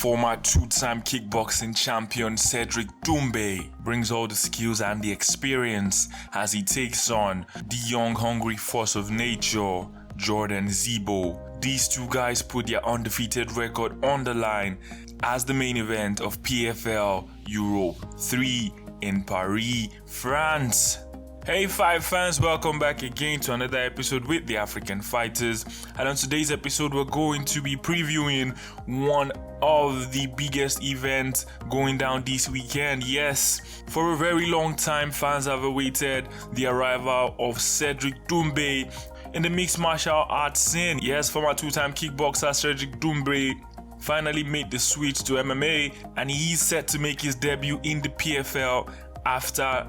Former two-time kickboxing champion Cédric Doumbé brings all the skills and the experience as he takes on the young, hungry force of nature, Jordan Zebo. These two guys put their undefeated record on the line as the main event of PFL Europe 3 in Paris, France. Hey Fight fans, welcome back again to another episode with the African Fighters, and on today's episode we're going to be previewing one of the biggest events going down this weekend. Yes, for a very long time fans have awaited the arrival of Cédric Doumbé in the mixed martial arts scene. Yes, former two-time kickboxer Cédric Doumbé finally made the switch to MMA, and he is set to make his debut in the PFL after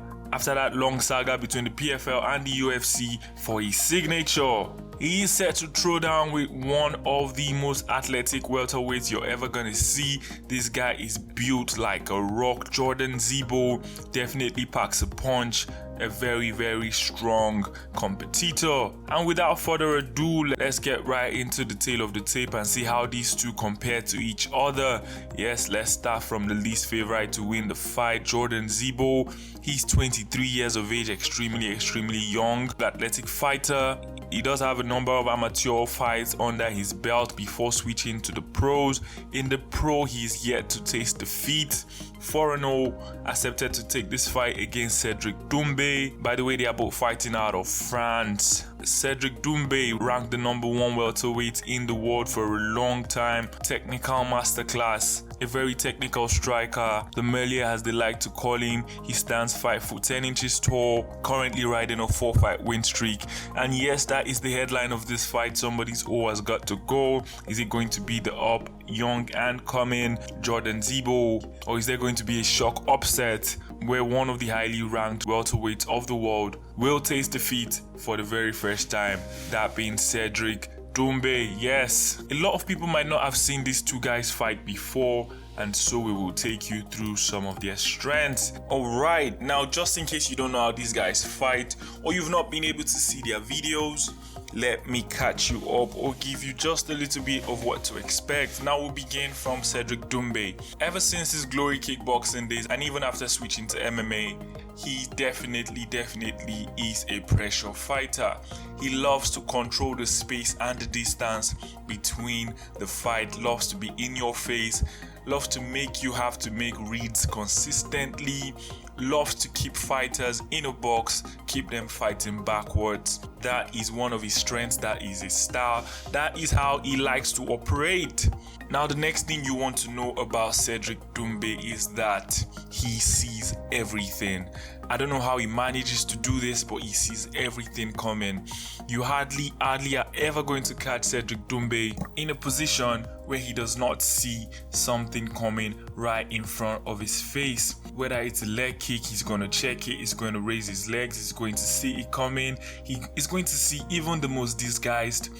that long saga between the PFL and the UFC for his signature. He is set to throw down with one of the most athletic welterweights you're ever gonna see. This guy is built like a rock. Jordan Zebo definitely packs a punch. A very, very strong competitor. And without further ado, let's get right into the tail of the tape and see how these two compare to each other. Yes, let's start from the least favorite to win the fight, Jordan Zebo. He's 23 years of age, extremely young, athletic fighter. He does have a number of amateur fights under his belt before switching to the pros. In the pro, he's yet to taste defeat. 4-0, accepted to take this fight against Cédric Doumbé. By the way, they are both fighting out of France. Cédric Doumbé ranked the number one welterweight in the world for a long time. Technical masterclass, a very technical striker, the Melier as they like to call him. He stands 5 foot 10 inches tall, currently riding a 4-fight win streak. And yes, that is the headline of this fight. Somebody's O has got to go. Is it going to be the up, young and coming Jordan Zebo, or is there going to be a shock upset where one of the highly ranked welterweights of the world will taste defeat for the very first time, that being Cédric Doumbé? Yes, a lot of people might not have seen these two guys fight before, and so we will take you through some of their strengths. Alright, now just in case you don't know how these guys fight, or you've not been able to see their videos, let me catch you up or give you just a little bit of what to expect. Now we'll begin from Cédric Doumbé. Ever since his glory kickboxing days, and even after switching to MMA, he definitely is a pressure fighter. He loves to control the space and the distance between the fight, loves to be in your face, loves to make you have to make reads consistently, loves to keep fighters in a box, keep them fighting backwards. That is one of his strengths, that is his style, that is how he likes to operate. Now the next thing you want to know about Cédric Doumbé is that he sees everything. I don't know how he manages to do this, but he sees everything coming. You hardly are ever going to catch Cédric Doumbé in a position where he does not see something coming right in front of his face. Whether it's a leg kick, he's going to check it, he's going to raise his legs, he's going to see it coming. He is going to see even the most disguised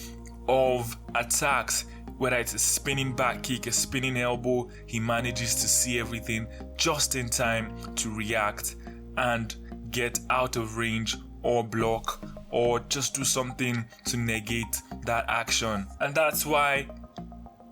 of attacks. Whether it's a spinning back kick, a spinning elbow, he manages to see everything just in time to react and get out of range or block or just do something to negate that action. And that's why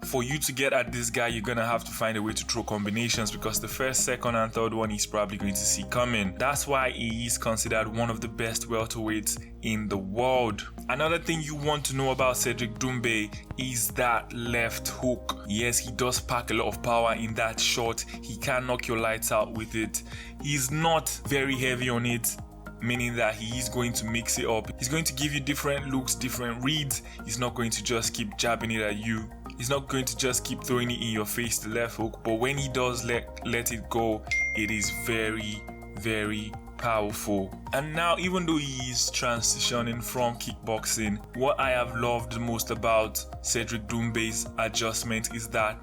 for you to get at this guy, you're gonna have to find a way to throw combinations, because the first, second and third one he's probably going to see coming. That's why he is considered one of the best welterweights in the world. Another thing you want to know about Cédric Doumbé is that left hook. Yes, he does pack a lot of power in that shot. He can knock your lights out with it. He's not very heavy on it, meaning that he is going to mix it up. He's going to give you different looks, different reads. He's not going to just keep jabbing it at you. He's not going to just keep throwing it in your face, the left hook. But when he does let it go, it is very powerful. And now, even though he is transitioning from kickboxing, what I have loved the most about Cédric Doumbé's adjustment is that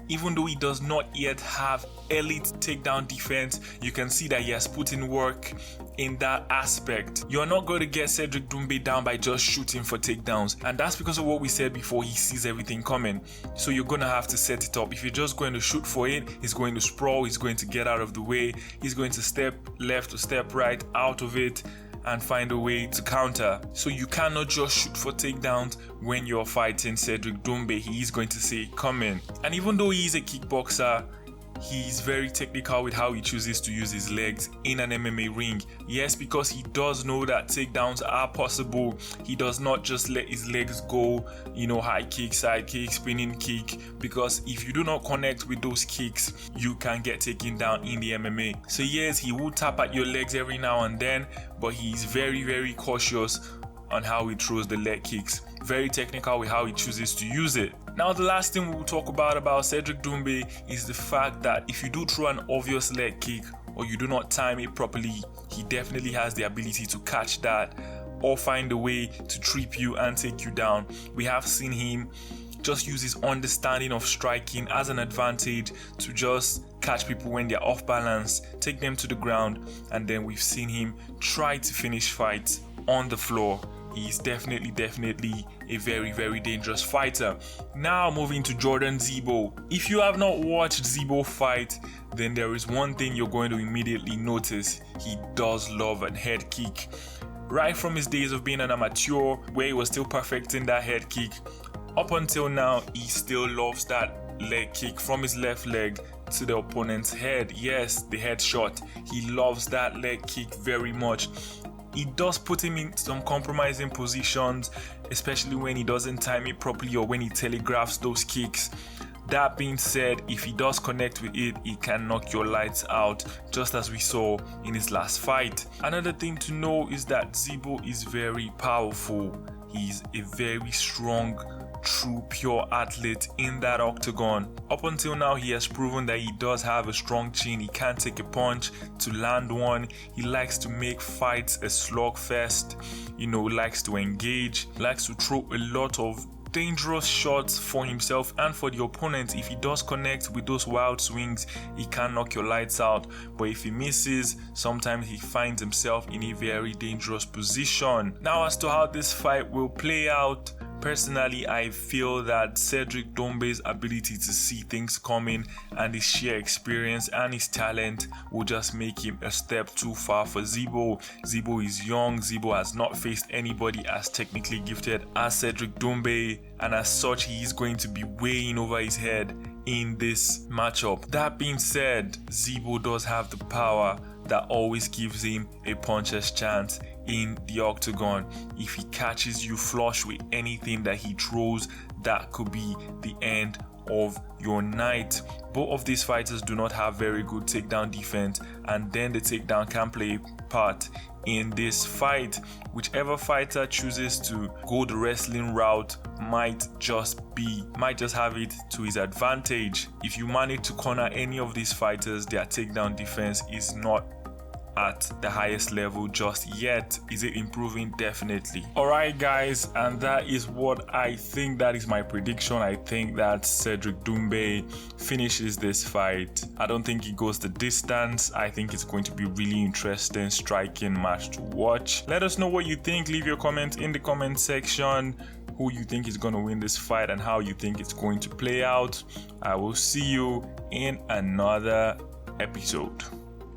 even though he does not yet have elite takedown defense, you can see that he has put in work in that aspect. You're not going to get Cédric Doumbé down by just shooting for takedowns, and that's because of what we said before. He sees everything coming, so you're going to have to set it up. If you're just going to shoot for it, he's going to sprawl, he's going to get out of the way, he's going to step left or step right out of it, and find a way to counter. So you cannot just shoot for takedowns when you're fighting Cédric Doumbé. He is going to say, come in. And even though he is a kickboxer, he's very technical with how he chooses to use his legs in an MMA ring. Yes, because he does know that takedowns are possible. He does not just let his legs go, high kick, side kick, spinning kick, because if you do not connect with those kicks, you can get taken down in the MMA. So yes, he will tap at your legs every now and then, but he's very, very cautious on how he throws the leg kicks. Very technical with how he chooses to use it. Now, the last thing we'll talk about Cédric Doumbé is the fact that if you do throw an obvious leg kick or you do not time it properly, he definitely has the ability to catch that or find a way to trip you and take you down. We have seen him just use his understanding of striking as an advantage to just catch people when they're off balance, take them to the ground, and then we've seen him try to finish fights on the floor. He's definitely a very, very dangerous fighter. Now moving to Jordan Zebo. If you have not watched Zebo fight, then there is one thing you're going to immediately notice. He does love a head kick. Right from his days of being an amateur, where he was still perfecting that head kick, up until now, he still loves that leg kick from his left leg to the opponent's head. Yes, the headshot. He loves that leg kick very much. It does put him in some compromising positions, especially when he doesn't time it properly or when he telegraphs those kicks. That being said, if he does connect with it, he can knock your lights out, just as we saw in his last fight. Another thing to know is that Zebo is very powerful. He's a very strong, true, pure athlete in that octagon. Up until now, he has proven that he does have a strong chin. He can take a punch to land one. He likes to make fights a slugfest, likes to engage, likes to throw a lot of dangerous shots for himself and for the opponent. If he does connect with those wild swings, he can knock your lights out. But if he misses, sometimes he finds himself in a very dangerous position. Now, as to how this fight will play out, personally, I feel that Cédric Doumbe's ability to see things coming and his sheer experience and his talent will just make him a step too far for Zebo. Zebo is young. Zebo has not faced anybody as technically gifted as Cédric Doumbé, and as such, he is going to be way in over his head in this matchup. That being said, Zebo does have the power that always gives him a puncher's chance in the octagon. If he catches you flush with anything that he throws, that could be the end of your night. Both of these fighters do not have very good takedown defense, and then the takedown can play a part in this fight. Whichever fighter chooses to go the wrestling route might just have it to his advantage. If you manage to corner any of these fighters, their takedown defense is not at the highest level just yet. Is it improving? Definitely. Alright guys, and that is what I think. That is my prediction. I think that Cédric Doumbé finishes this fight. I don't think he goes the distance. I think it's going to be really interesting, striking match to watch. Let us know what you think. Leave your comments in the comment section, who you think is going to win this fight and how you think it's going to play out. I will see you in another episode.